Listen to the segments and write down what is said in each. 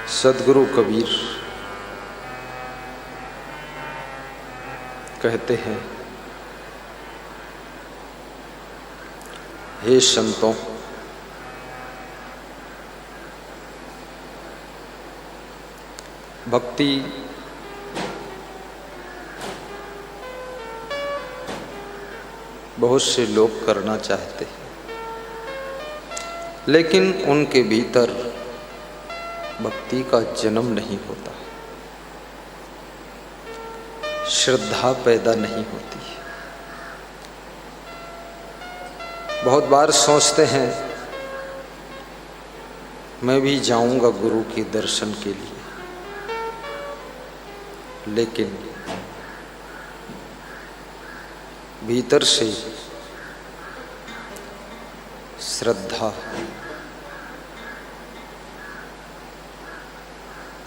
सद्गुरु कबीर कहते हैं, हे संतों, भक्ति बहुत से लोग करना चाहते हैं, लेकिन उनके भीतर भक्ति का जन्म नहीं होता, श्रद्धा पैदा नहीं होती। बहुत बार सोचते हैं मैं भी जाऊंगा गुरु के दर्शन के लिए, लेकिन भीतर से श्रद्धा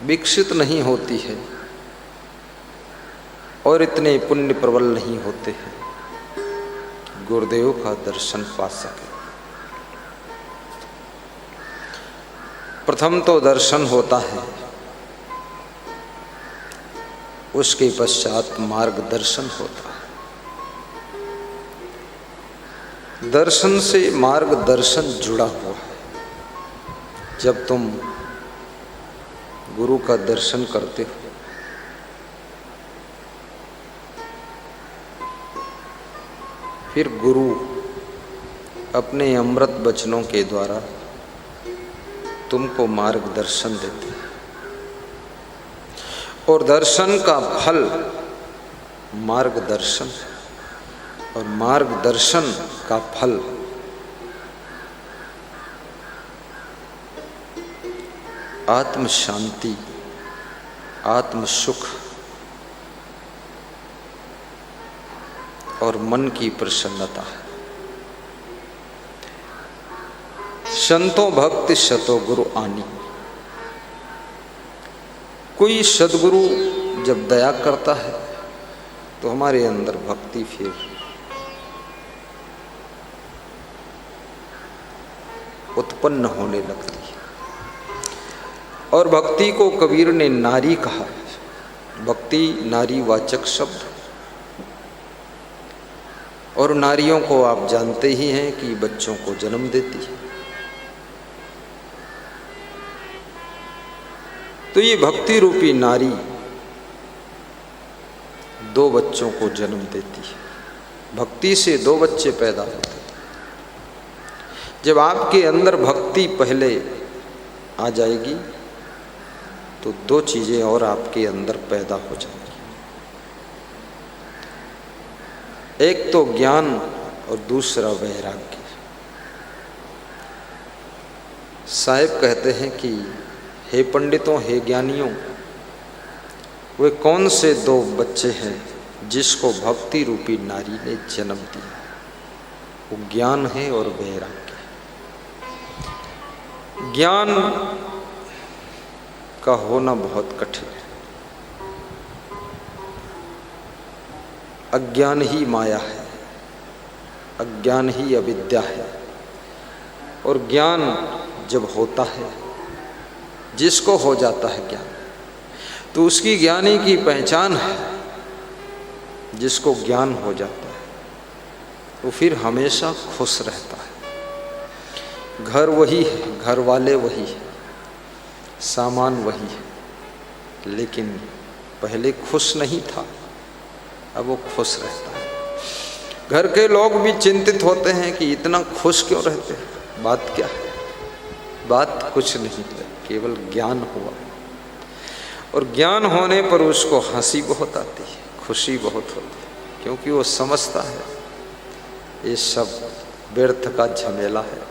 विकसित नहीं होती है और इतने पुण्य प्रबल नहीं होते हैं कि गुरुदेव का दर्शन पा सके। प्रथम तो दर्शन होता है, उसके पश्चात मार्गदर्शन होता है। दर्शन से मार्गदर्शन जुड़ा हुआ है। जब तुम गुरु का दर्शन करते हो, फिर गुरु अपने अमृत वचनों के द्वारा तुमको मार्गदर्शन देते हैं, और दर्शन का फल मार्गदर्शन, और मार्गदर्शन का फल आत्म शांति, आत्म सुख और मन की प्रसन्नता है। संतो भक्ति शतो गुरु आनी। कोई सद्गुरु जब दया करता है तो हमारे अंदर भक्ति फिर उत्पन्न होने लगती है। और भक्ति को कबीर ने नारी कहा। भक्ति नारी वाचक शब्द, और नारियों को आप जानते ही हैं कि बच्चों को जन्म देती है। तो ये भक्ति रूपी नारी दो बच्चों को जन्म देती है। भक्ति से दो बच्चे पैदा होते हैं। जब आपके अंदर भक्ति पहले आ जाएगी तो दो चीजें और आपके अंदर पैदा हो जाएंगी। एक तो ज्ञान और दूसरा वैराग्य। साहिब कहते हैं कि हे पंडितों, हे ज्ञानियों, वे कौन से दो बच्चे हैं जिसको भक्ति रूपी नारी ने जन्म दिया? वो ज्ञान है और वैराग्य। ज्ञान का होना बहुत कठिन है। अज्ञान ही माया है, अज्ञान ही अविद्या है। और ज्ञान जब होता है, जिसको हो जाता है ज्ञान, तो उसकी ज्ञानी की पहचान है। जिसको ज्ञान हो जाता है वो फिर हमेशा खुश रहता है। घर वही है, घर वाले वही है, सामान वही है, लेकिन पहले खुश नहीं था, अब वो खुश रहता है। घर के लोग भी चिंतित होते हैं कि इतना खुश क्यों रहते हैं। बात क्या है? बात कुछ नहीं है, केवल ज्ञान हुआ। और ज्ञान होने पर उसको हंसी बहुत आती है, खुशी बहुत होती है, क्योंकि वो समझता है ये सब व्यर्थ का झमेला है।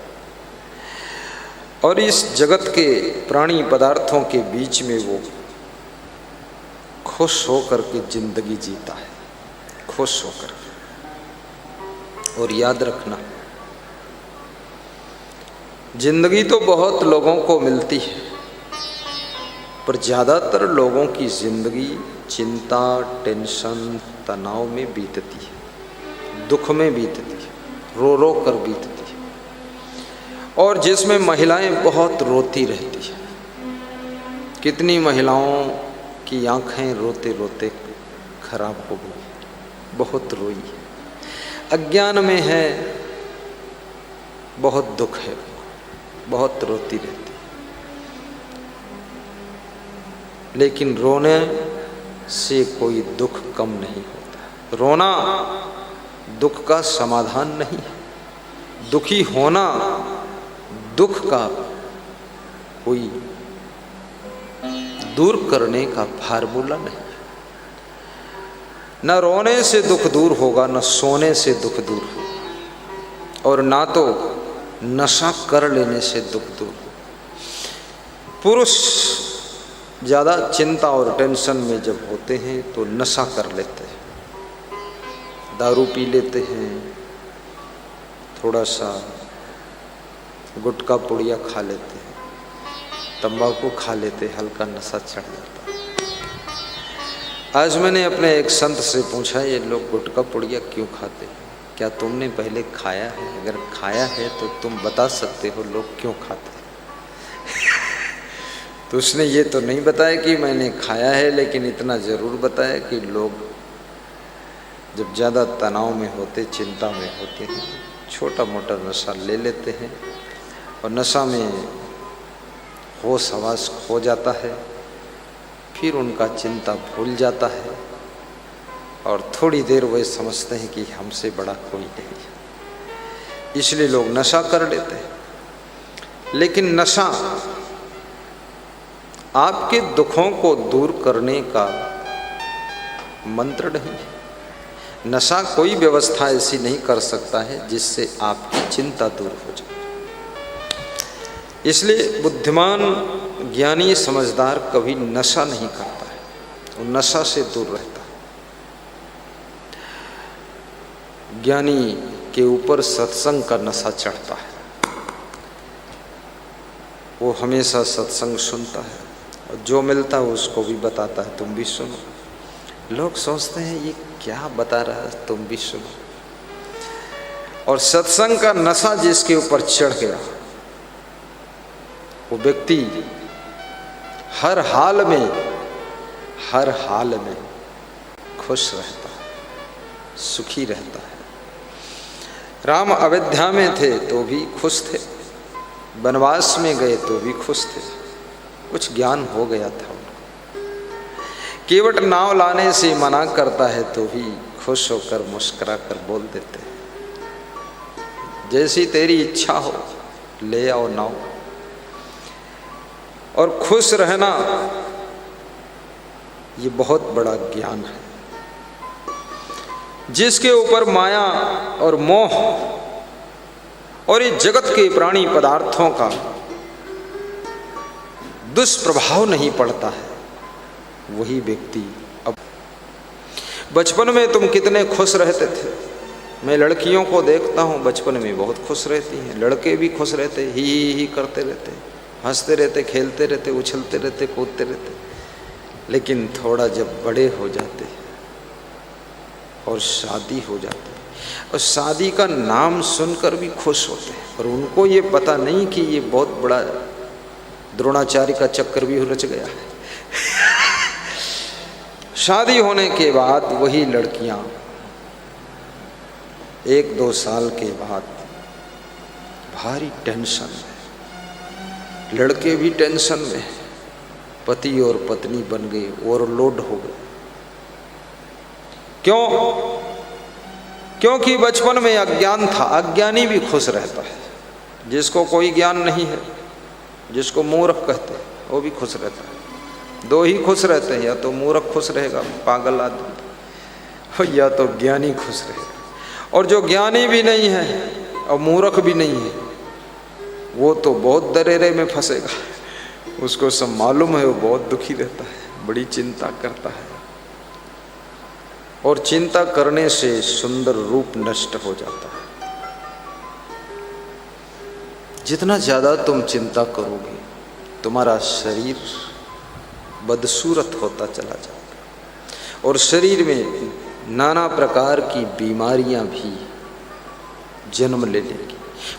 और इस जगत के प्राणी पदार्थों के बीच में वो खुश होकर के जिंदगी जीता है, खुश होकर। और याद रखना, जिंदगी तो बहुत लोगों को मिलती है, पर ज़्यादातर लोगों की जिंदगी चिंता, टेंशन, तनाव में बीतती है, दुख में बीतती है, रो रो कर बीतती है। और जिसमें महिलाएं बहुत रोती रहती है, कितनी महिलाओं की आंखें रोते रोते खराब हो गई, बहुत रोई, अज्ञान में है, बहुत दुख है, बहुत रोती रहती। लेकिन रोने से कोई दुख कम नहीं होता। रोना दुख का समाधान नहीं है, दुखी होना दुख का कोई दूर करने का फार्मूला नहीं। न रोने से दुख दूर होगा, न सोने से दुख दूर होगा, और ना तो नशा कर लेने से दुख दूर होगा। पुरुष ज़्यादा चिंता और टेंशन में जब होते हैं तो नशा कर लेते हैं, दारू पी लेते हैं, थोड़ा सा गुटखा पुड़िया खा लेते हैं, तंबाकू खा लेते, हल्का नशा चढ़ जाता है। आज मैंने अपने एक संत से पूछा, ये लोग गुटखा पुड़िया क्यों खाते हैं? क्या तुमने पहले खाया है? अगर खाया है तो तुम बता सकते हो लोग क्यों खाते हैं। तो उसने ये तो नहीं बताया कि मैंने खाया है, लेकिन इतना ज़रूर बताया कि लोग जब ज़्यादा तनाव में होते, चिंता में होते हैं, छोटा मोटा नशा ले लेते हैं और नशा में होश हवास खो जाता है, फिर उनका चिंता भूल जाता है और थोड़ी देर वे समझते हैं कि हमसे बड़ा कोई नहीं है, इसलिए लोग नशा कर लेते हैं। लेकिन नशा आपके दुखों को दूर करने का मंत्र नहीं है। नशा कोई व्यवस्था ऐसी नहीं कर सकता है जिससे आपकी चिंता दूर हो जाए। इसलिए बुद्धिमान, ज्ञानी, समझदार कभी नशा नहीं करता है, वो नशा से दूर रहता है। ज्ञानी के ऊपर सत्संग का नशा चढ़ता है, वो हमेशा सत्संग सुनता है और जो मिलता है उसको भी बताता है, तुम भी सुनो। लोग सोचते हैं ये क्या बता रहा है, तुम भी सुनो। और सत्संग का नशा जिसके ऊपर चढ़ गया, वो व्यक्ति हर हाल में खुश रहता है, सुखी रहता है। राम अयोध्या में थे तो भी खुश थे, वनवास में गए तो भी खुश थे, कुछ ज्ञान हो गया था उनको। केवट नाव लाने से मना करता है तो भी खुश होकर मुस्कुरा कर बोल देते हैं, जैसी तेरी इच्छा हो ले आओ नाव। और खुश रहना ये बहुत बड़ा ज्ञान है। जिसके ऊपर माया और मोह और ये जगत के प्राणी पदार्थों का दुष्प्रभाव नहीं पड़ता है, वही व्यक्ति। अब बचपन में तुम कितने खुश रहते थे। मैं लड़कियों को देखता हूँ बचपन में बहुत खुश रहती हैं, लड़के भी खुश रहते, ही करते रहते, हंसते रहते, खेलते रहते, उछलते रहते, कूदते रहते। लेकिन थोड़ा जब बड़े हो जाते और शादी हो जाती, और शादी का नाम सुनकर भी खुश होते हैं, और उनको ये पता नहीं कि ये बहुत बड़ा द्रोणाचार्य का चक्रव्यूह रच गया है। शादी होने के बाद वही लड़कियां 1-2 साल के बाद भारी टेंशन में, लड़के भी टेंशन में, पति और पत्नी बन गए, ओवरलोड हो गए। क्यों? क्योंकि बचपन में अज्ञान था। अज्ञानी भी खुश रहता है, जिसको कोई ज्ञान नहीं है, जिसको मूर्ख कहते हैं, वो भी खुश रहता है। 2 ही खुश रहते हैं, या तो मूर्ख खुश रहेगा, पागल आदमी, या तो ज्ञानी खुश रहेगा। और जो ज्ञानी भी नहीं है और मूर्ख भी नहीं है, वो तो बहुत दरेरे में फंसेगा। उसको सब मालूम है, वो बहुत दुखी रहता है, बड़ी चिंता करता है, और चिंता करने से सुंदर रूप नष्ट हो जाता है। जितना ज़्यादा तुम चिंता करोगे, तुम्हारा शरीर बदसूरत होता चला जाएगा, और शरीर में नाना प्रकार की बीमारियां भी जन्म ले लेंगी,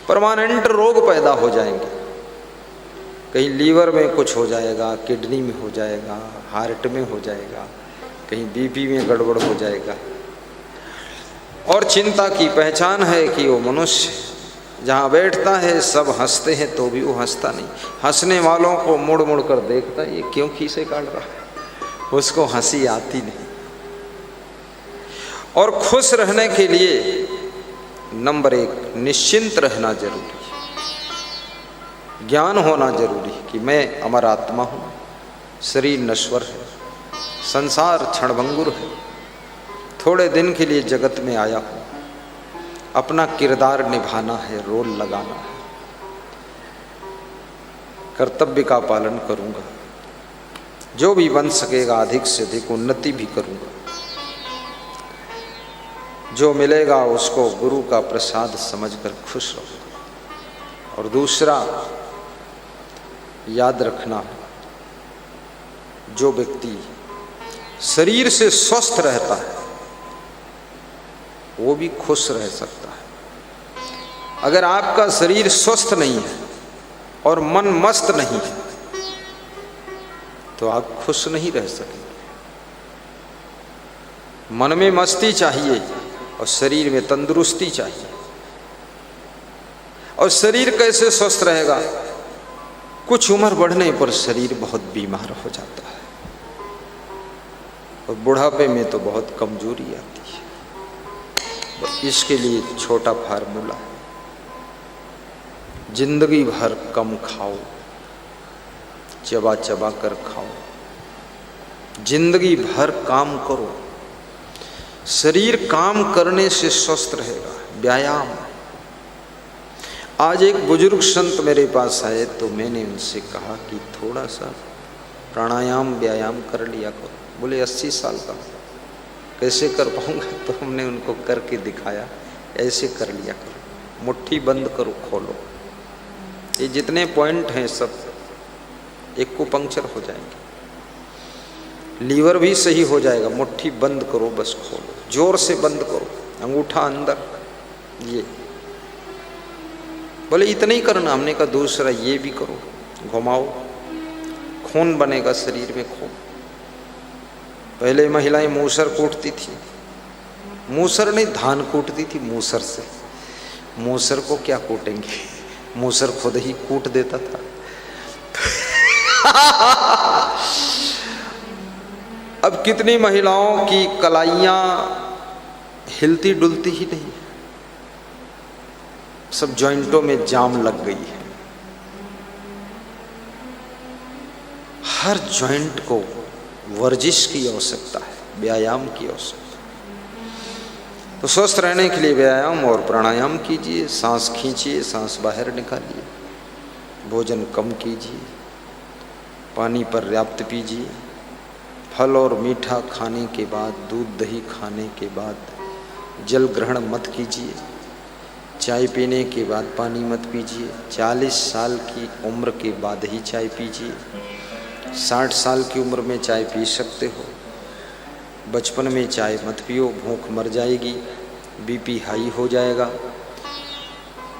परमानेंट रोग पैदा हो जाएंगे। कहीं लीवर में कुछ हो जाएगा, किडनी में हो जाएगा, हार्ट में हो जाएगा, कहीं बीपी में गड़बड़ हो जाएगा। और चिंता की पहचान है कि वो मनुष्य जहाँ बैठता है सब हंसते हैं तो भी वो हंसता नहीं, हंसने वालों को मुड़ मुड़ कर देखता है, ये क्यों खीसे काट रहा है, उसको हंसी आती नहीं। और खुश रहने के लिए नंबर 1 निश्चिंत रहना जरूरी है, ज्ञान होना जरूरी है कि मैं अमर आत्मा हूँ, शरीर नश्वर है, संसार क्षणभंगुर है, थोड़े दिन के लिए जगत में आया हूँ, अपना किरदार निभाना है, रोल लगाना है, कर्तव्य का पालन करूँगा, जो भी बन सकेगा अधिक से अधिक उन्नति भी करूँगा, जो मिलेगा उसको गुरु का प्रसाद समझकर खुश रहूँगा। और दूसरा याद रखना, जो व्यक्ति शरीर से स्वस्थ रहता है वो भी खुश रह सकता है। अगर आपका शरीर स्वस्थ नहीं है और मन मस्त नहीं है तो आप खुश नहीं रह सकेंगे। मन में मस्ती चाहिए और शरीर में तंदुरुस्ती चाहिए। और शरीर कैसे स्वस्थ रहेगा? कुछ उम्र बढ़ने पर शरीर बहुत बीमार हो जाता है और बुढ़ापे में तो बहुत कमजोरी आती है। इसके लिए छोटा फार्मूला है, जिंदगी भर कम खाओ, चबा चबा कर खाओ, जिंदगी भर काम करो, शरीर काम करने से स्वस्थ रहेगा। व्यायाम। आज एक बुजुर्ग संत मेरे पास आए तो मैंने उनसे कहा कि थोड़ा सा प्राणायाम व्यायाम कर लिया करो। बोले 80 साल का कैसे कर पाऊंगा? तो हमने उनको करके दिखाया, ऐसे कर लिया करो, मुट्ठी बंद करो, खोलो, ये जितने पॉइंट हैं सब एक को पंक्चर हो जाएंगे, लीवर भी सही हो जाएगा। मुट्ठी बंद करो, बस खोलो, जोर से बंद करो, अंगूठा अंदर, ये। बोले इतना ही करना? हमने कहा दूसरा ये भी करो, घुमाओ, खून बनेगा शरीर में, खून। पहले महिलाएं मूसर कूटती थी, मूसर नहीं धान कूटती थी मूसर से। मूसर को क्या कूटेंगे, मूसर खुद ही कूट देता था। अब कितनी महिलाओं की कलाइयां हिलती डुलती ही नहीं, सब जॉइंटों में जाम लग गई है। हर जॉइंट को वर्जिश की आवश्यकता है, व्यायाम की आवश्यकता है। तो स्वस्थ रहने के लिए व्यायाम और प्राणायाम कीजिए, सांस खींचिए, सांस बाहर निकालिए, भोजन कम कीजिए, पानी पर्याप्त पीजिए, फल और मीठा खाने के बाद, दूध दही खाने के बाद जल ग्रहण मत कीजिए, चाय पीने के बाद पानी मत पीजिए, 40 साल की उम्र के बाद ही चाय पीजिए। 60 साल की उम्र में चाय पी सकते हो, बचपन में चाय मत पियो, भूख मर जाएगी, बीपी हाई हो जाएगा।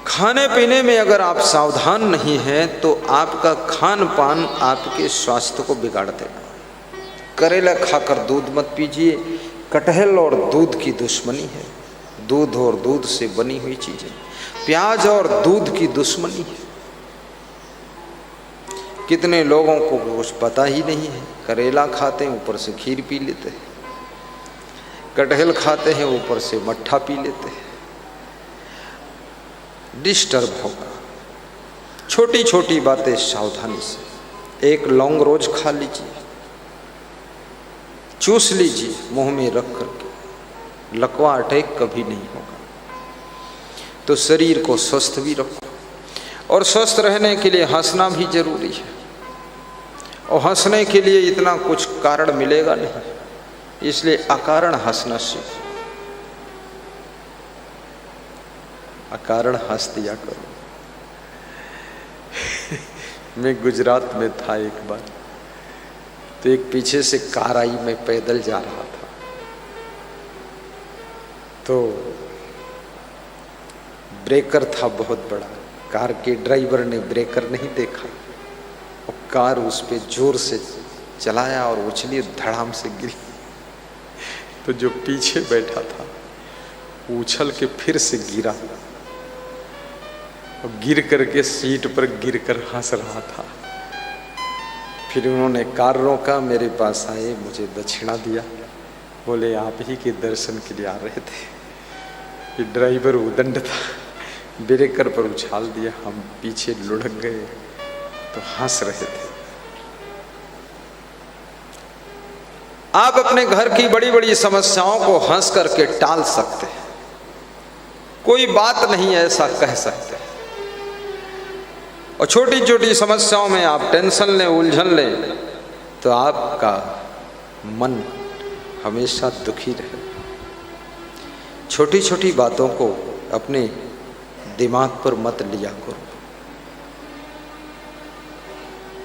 खाने पीने में अगर आप सावधान नहीं हैं तो आपका खान पान आपके स्वास्थ्य को बिगाड़ देगा। करेला खाकर दूध मत पीजिए, कटहल और दूध की दुश्मनी है, दूध और दूध से बनी हुई चीजें। प्याज और दूध की दुश्मनी है। कितने लोगों को कुछ पता ही नहीं है, करेला खाते हैं ऊपर से खीर पी लेते हैं, कटहल खाते हैं ऊपर से मट्ठा पी लेते हैं। डिस्टर्ब होगा। छोटी छोटी बातें सावधानी से, एक लौंग रोज खा लीजिए, चूस लीजिए मुंह में रख करके, लकवा अटैक कभी नहीं होगा। तो शरीर को स्वस्थ भी रखो। और स्वस्थ रहने के लिए हंसना भी जरूरी है, और हंसने के लिए इतना कुछ कारण मिलेगा नहीं, इसलिए अकारण हंसना सीखो, अकारण हंस दिया करो। मैं गुजरात में था एक बार, तो एक पीछे से कार आई, मैं पैदल जा रहा था, तो ब्रेकर था बहुत बड़ा, कार के ड्राइवर ने ब्रेकर नहीं देखा, कार उस पे जोर से चलाया और उछली, धड़ाम से गिरी। तो जो पीछे बैठा था उछल के फिर से गिरा और गिर करके सीट पर गिर कर हंस रहा था। फिर उन्होंने कार रोका, मेरे पास आए, मुझे दक्षिणा दिया, बोले आप ही के दर्शन के लिए आ रहे थे। ये ड्राइवर उदंड था, ब्रेकर पर उछाल दिया, हम पीछे लुढ़क गए तो हंस रहे थे। आप अपने घर की बड़ी बड़ी समस्याओं को हंस करके टाल सकते हैं, कोई बात नहीं ऐसा कह सकते। और छोटी छोटी समस्याओं में आप टेंशन लें, उलझन लें, तो आपका मन हमेशा दुखी रहे। छोटी छोटी बातों को अपने दिमाग पर मत लिया करो।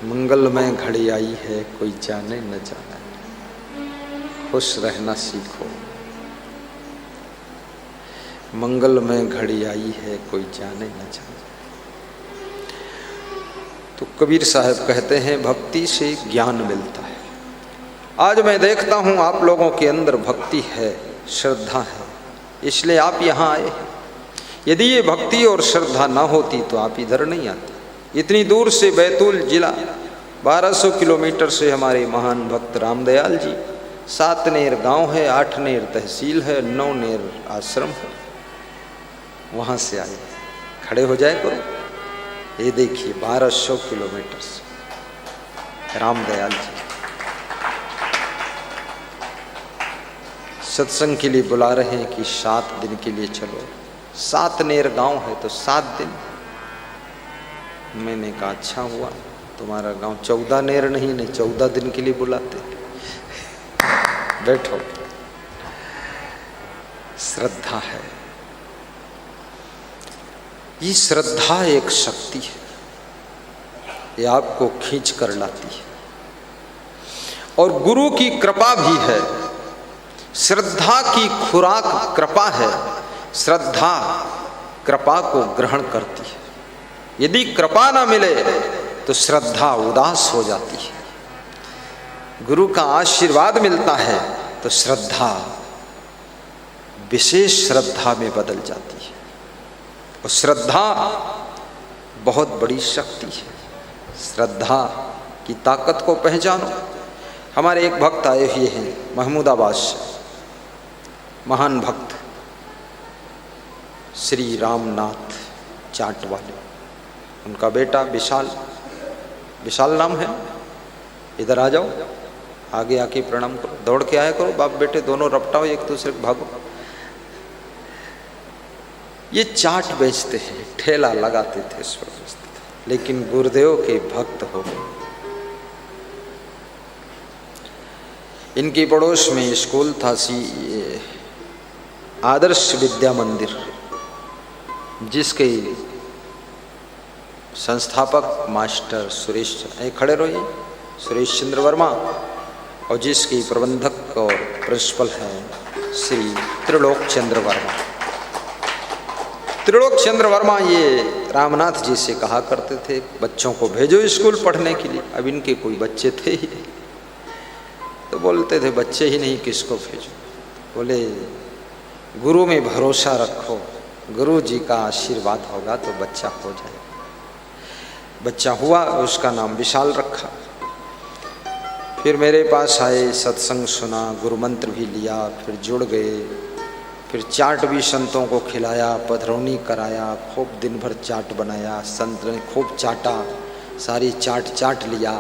मंगलमय घड़ी आई है, कोई जाने न जाने, खुश रहना सीखो। मंगलमय घड़ी आई है, कोई जाने न जाने। तो कबीर साहब कहते हैं भक्ति से ज्ञान मिलता है। आज मैं देखता हूँ आप लोगों के अंदर भक्ति है, श्रद्धा है, इसलिए आप यहाँ आए हैं। यदि ये भक्ति और श्रद्धा ना होती तो आप इधर नहीं आते। इतनी दूर से बैतूल जिला 1200 किलोमीटर से हमारे महान भक्त रामदयाल जी, 7 नेर गांव है, 8 नेर तहसील है, 9 नेर आश्रम है, वहाँ से आए। खड़े हो जाए करो। ये देखिए 1200 किलोमीटर से रामदयाल जी सत्संग के लिए बुला रहे हैं कि 7 दिन के लिए चलो। 7 नेर गांव है तो 7 दिन। मैंने कहा अच्छा हुआ, तुम्हारा गांव 14 नेर नहीं 14 दिन के लिए बुलाते। बैठो। श्रद्धा है, ये श्रद्धा एक शक्ति है, ये आपको खींच कर लाती है। और गुरु की कृपा भी है। श्रद्धा की खुराक कृपा है। श्रद्धा कृपा को ग्रहण करती है। यदि कृपा ना मिले तो श्रद्धा उदास हो जाती है। गुरु का आशीर्वाद मिलता है तो श्रद्धा विशेष श्रद्धा में बदल जाती है। और श्रद्धा बहुत बड़ी शक्ति है। श्रद्धा की ताकत को पहचानो। हमारे एक भक्त आए हुए हैं महमूदाबाद से, महान भक्त श्री रामनाथ चाट वाले। उनका बेटा विशाल, विशाल नाम है, इधर आ जाओ, आगे आके प्रणाम करो, दौड़ के आया करो, बाप बेटे दोनों रपटाओ, एक दूसरे को भागो। ये चाट बेचते हैं, ठेला लगाते थे, लेकिन गुरुदेव के भक्त हो गए। इनकी पड़ोस में स्कूल था, आदर्श विद्या मंदिर, जिसके संस्थापक मास्टर सुरेश, खड़े रहिए, सुरेश चंद्र वर्मा, और जिसकी प्रबंधक और प्रिंसिपल हैं श्री त्रिलोक चंद्र वर्मा। त्रिलोक चंद्र वर्मा ये रामनाथ जी से कहा करते थे बच्चों को भेजो स्कूल पढ़ने के लिए। अब इनके कोई बच्चे थे ही नहीं, तो बोलते थे बच्चे ही नहीं किसको भेजो। बोले गुरु में भरोसा रखो, गुरु जी का आशीर्वाद होगा तो बच्चा हो जाएगा। बच्चा हुआ, उसका नाम विशाल रखा। फिर मेरे पास आए, सत्संग सुना, गुरु मंत्र भी लिया, फिर जुड़ गए। फिर चाट भी संतों को खिलाया, पधरौनी कराया, खूब दिन भर चाट बनाया, संत ने खूब चाटा, सारी चाट लिया,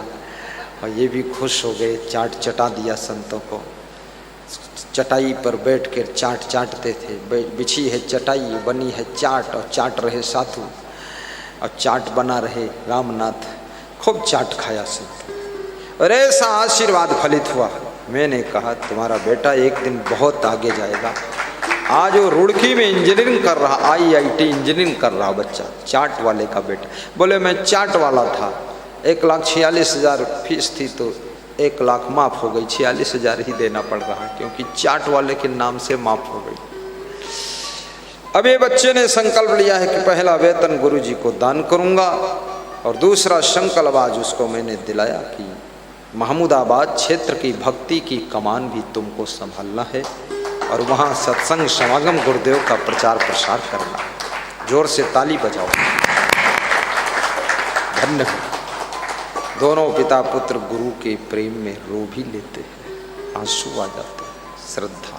और ये भी खुश हो गए, चाट चटा दिया संतों को। चटाई पर बैठ कर चाटते थे, बिछी है चटाई, बनी है चाट, और चाट रहे साधु, और चाट बना रहे रामनाथ, खूब चाट खाया संत, और ऐसा आशीर्वाद फलित हुआ। मैंने कहा तुम्हारा बेटा एक दिन बहुत आगे जाएगा। आज वो रुड़की में इंजीनियरिंग कर रहा, IIT इंजीनियरिंग कर रहा बच्चा, चाट वाले का बेटा। बोले मैं चाट वाला था, 1,46,000 फीस थी तो 1 लाख माफ़ हो गई, 46,000 ही देना पड़ रहा, क्योंकि चाट वाले के नाम से माफ़ हो गई। अब ये बच्चे ने संकल्प लिया है कि पहला वेतन गुरु जी को दान करूँगा, और दूसरा संकल्पबाज उसको मैंने दिलाया कि महमूदाबाद क्षेत्र की भक्ति की कमान भी तुमको संभालना है और वहाँ सत्संग समागम गुरुदेव का प्रचार प्रसार करना है। जोर से ताली बजाओ। धन्यवाद। दोनों पिता पुत्र गुरु के प्रेम में रो भी लेते हैं, आंसू आ जाते हैं। श्रद्धा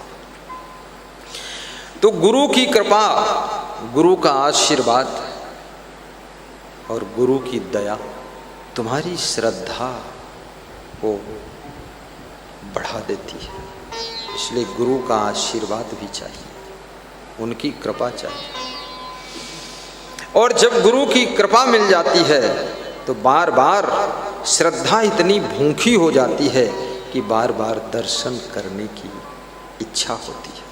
तो गुरु की कृपा, गुरु का आशीर्वाद और गुरु की दया तुम्हारी श्रद्धा को बढ़ा देती है। इसलिए गुरु का आशीर्वाद भी चाहिए, उनकी कृपा चाहिए। और जब गुरु की कृपा मिल जाती है तो बार बार श्रद्धा इतनी भूखी हो जाती है कि बार बार दर्शन करने की इच्छा होती है।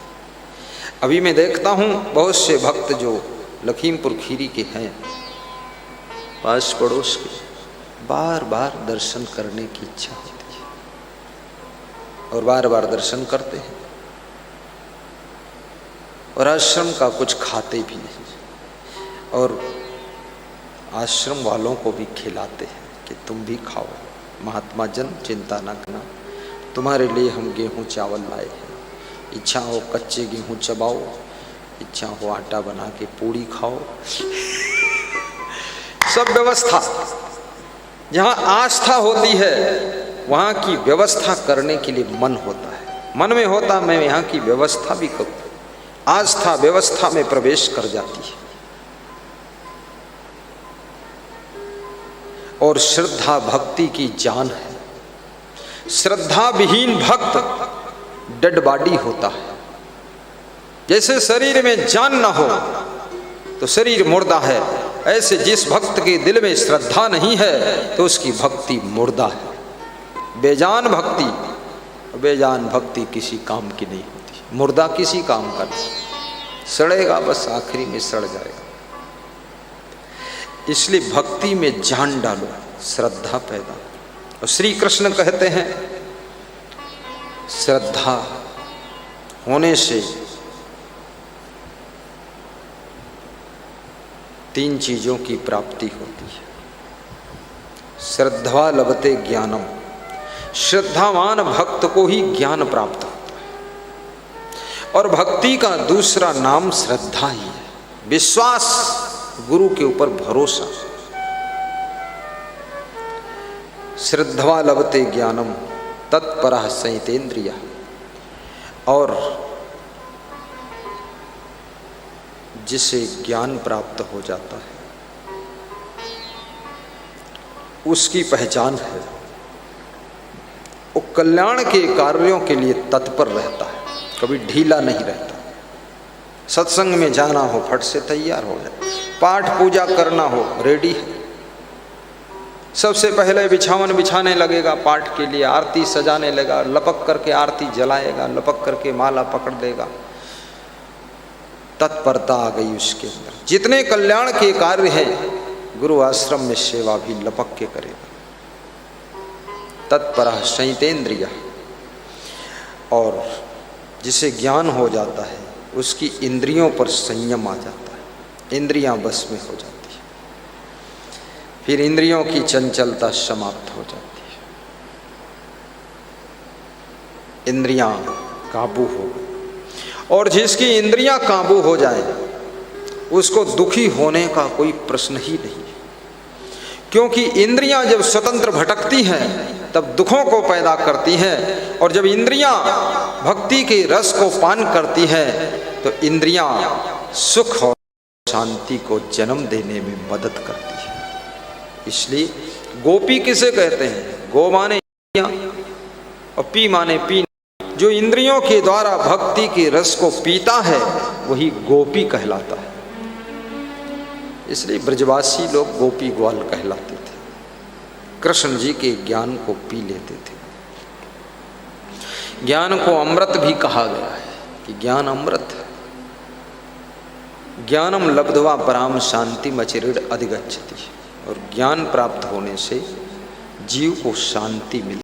अभी मैं देखता हूँ बहुत से भक्त जो लखीमपुर खीरी के हैं, पास पड़ोस के, बार बार दर्शन करने की इच्छा होती है और बार बार दर्शन करते हैं और आश्रम का कुछ खाते भी नहीं और आश्रम वालों को भी खिलाते हैं कि तुम भी खाओ। महात्मा जन चिंता न करना, तुम्हारे लिए हम गेहूं चावल लाए हैं। इच्छा हो कच्चे गेहूं चबाओ, इच्छा हो आटा बना के पूड़ी खाओ। सब व्यवस्था, जहाँ आस्था होती है वहाँ की व्यवस्था करने के लिए मन होता है। मन में होता मैं यहाँ की व्यवस्था भी करूँ, आस्था व्यवस्था में प्रवेश कर जाती है। और श्रद्धा भक्ति की जान है। श्रद्धा विहीन भक्त डेड बॉडी होता है। जैसे शरीर में जान न हो तो शरीर मुर्दा है, ऐसे जिस भक्त के दिल में श्रद्धा नहीं है तो उसकी भक्ति मुर्दा है। बेजान भक्ति किसी काम की नहीं होती। मुर्दा किसी काम का नहीं, सड़ेगा बस, आखिरी में सड़ जाएगा। इसलिए भक्ति में जान डालो, श्रद्धा पैदा। और श्री कृष्ण कहते हैं श्रद्धा होने से 3 चीजों की प्राप्ति होती है। श्रद्धा लभते ज्ञानम, श्रद्धावान भक्त को ही ज्ञान प्राप्त होता है। और भक्ति का दूसरा नाम श्रद्धा ही है, विश्वास, गुरु के ऊपर भरोसा। श्रद्धा लभते ज्ञानम तत्परः संयतेन्द्रियः। और जिसे ज्ञान प्राप्त हो जाता है उसकी पहचान है, वो कल्याण के कार्यों के लिए तत्पर रहता है, कभी ढीला नहीं रहता। सत्संग में जाना हो फट से तैयार हो जाए, पाठ पूजा करना हो रेडी है। सबसे पहले बिछावन बिछाने लगेगा पाठ के लिए, आरती सजाने लगा, लपक करके आरती जलाएगा, लपक करके माला पकड़ देगा। तत्परता आ गई उसके अंदर। जितने कल्याण के कार्य हैं गुरु आश्रम में सेवा भी लपक के करेगा। तत्परः संयतेन्द्रियः। और जिसे ज्ञान हो जाता है उसकी इंद्रियों पर संयम आ जाता है, इंद्रियां बस में हो जाती है, फिर इंद्रियों की चंचलता समाप्त हो जाती है, इंद्रियां काबू हो गई। और जिसकी इंद्रियां काबू हो जाए उसको दुखी होने का कोई प्रश्न ही नहीं है, क्योंकि इंद्रियां जब स्वतंत्र भटकती हैं तब दुखों को पैदा करती हैं। और जब इंद्रियां भक्ति के रस को पान करती हैं तो इंद्रियां सुख और शांति को जन्म देने में मदद करती है। इसलिए गोपी किसे कहते हैं? गो माने इंद्रियां और पी माने पी। जो इंद्रियों के द्वारा भक्ति के रस को पीता है वही गोपी कहलाता है। इसलिए ब्रजवासी लोग गोपी ग्वाल कहलाते थे, कृष्ण जी के ज्ञान को पी लेते थे। ज्ञान को अमृत भी कहा गया है कि ज्ञान अमृत है। ज्ञानम लब्ध्वा पराम शांतिम अचिरेण अधिगच्छति। और ज्ञान प्राप्त होने से जीव को शांति मिलती